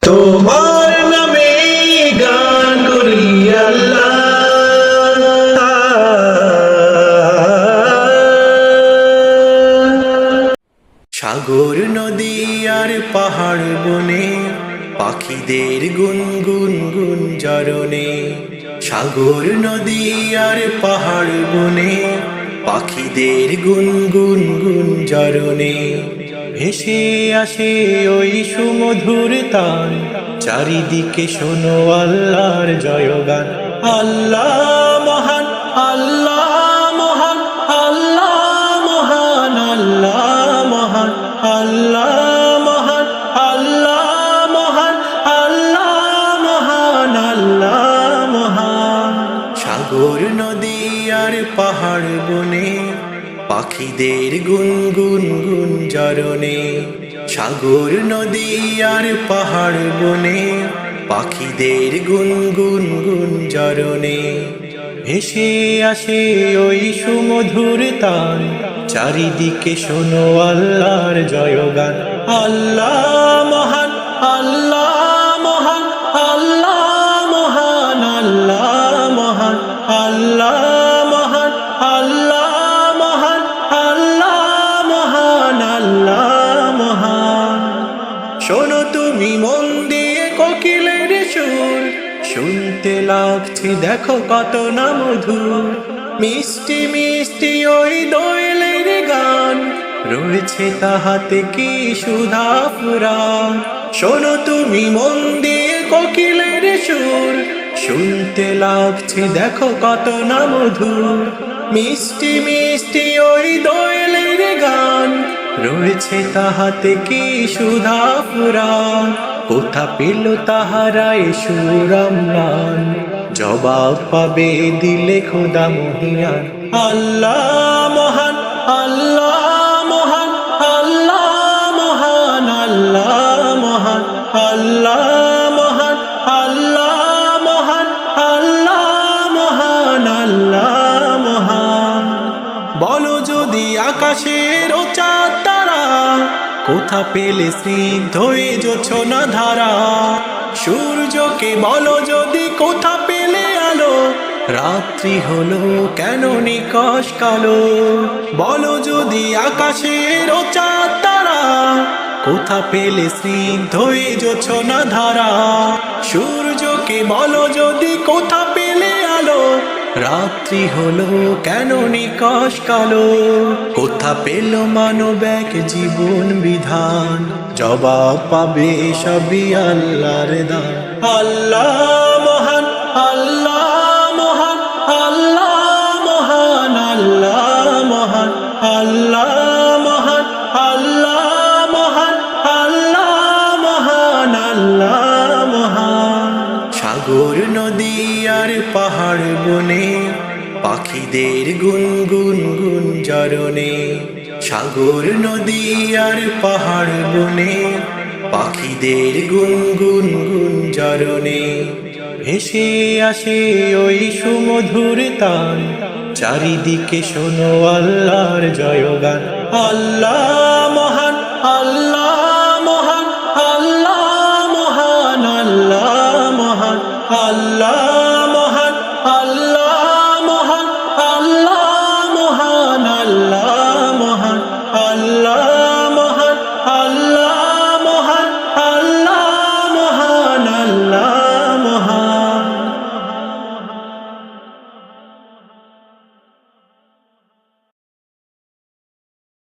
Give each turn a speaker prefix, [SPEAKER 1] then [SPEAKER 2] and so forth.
[SPEAKER 1] তোমার নামে গান করি আল্লাহ। সাগর নদী আর পাহাড় বনে পাখিদের গুনগুন গুঞ্জরণে, সাগর নদী আর পাহাড় বনে পাখিদের গুনগুন গুঞ্জরণে, ভেসে আসে ওই সুমধুর তান, চারিদিকে শোনো আল্লাহর জয়গান। আল্লাহ মহান, আল্লাহ মহান, আল্লাহ মহান, আল্লাহ মহান, আল্লাহ মহান, আল্লাহ মহান, আল্লাহ মহান, আল্লাহ মহান। সাগর নদী আর পাহাড় বনে পাখিদের গুনগুন গুঞ্জরণে, সাগর নদী আর পাহাড় বনে পাখিদের গুনগুন গুঞ্জরণে, ভেসে আসে ওই সুমধুর তান, চারিদিকে শোনো আল্লাহর জয়গান। আল্লাহ মহান, আল্লাহ মহান, আল্লাহ মহান, আল্লাহ মহান, আল্লাহ মহান, আল্লাহ মহান, আল্লাহ মহান, আল্লাহ মহান। শোনো তুমি মন দিয়ে কোকিলের সুর, শুনতে লাগছে দেখো কত না মধুর, মিষ্টি মিষ্টি ওই দোয়েলের গান, রয়েছে তাহাতে কি সুধা ফুরান। শোনো তুমি মন দিয়ে কোকিলের সুর, শুনতে লাগছে দেখো কত না মধুর, মিষ্টি মিষ্টি ওই দোয়েলের গান, রয়েছে তাহাতে কি সুধা ফুরান। কোথা পেল তাহারা এ সুর অম্লান, জবাব পাবে দিলে খোদা মহিয়ান। আল্লাহ মহান, আল্লাহ মহান, আল্লাহ মহান, আল্লাহ মহান, আল্লাহ মহান, আল্লাহ মহান, আল্লাহ মহান, আল্লাহ মহান। বলো যদি আকাশের ও চাঁদ তারা, কোথা পেলে স্নিগ্ধ হয়ে জোছনা ধারা, সূর্যকে বলো যদি কোথা পেলে আলো, রাত্রি হলো কেন নিকশ কালো। বলো যদি আকাশের ও চাঁদ তারা, কোথা পেলে স্নিগ্ধ হয়ে জোছনা ধারা, সূর্যকে বলো যদি কোথা পেলে আলো, রাত্রি হলো কেন নিকশ কালো। কোথা পেল মানব এক জীবন বিধান, জবাব পাবে সবই আল্লাহর দান। আল্লাহ মহান, আল্লাহ মহান, আল্লাহ মহান, আল্লাহ মহান, আল্লাহ মহান, আল্লাহ মহান, আল্লাহ মহান, আল্লাহ মহান। সাগর নদী আর পাহাড় বনে পাখিদের গুনগুন গুঞ্জরণে, সাগর নদী আর পাহাড় বনে পাখিদের গুনগুন গুঞ্জরণে, ভেসে আসে ওই সুমধুর তান, চারিদিকে শোনো আল্লাহর জয়গান। আল্লাহ মহান, আল্লাহ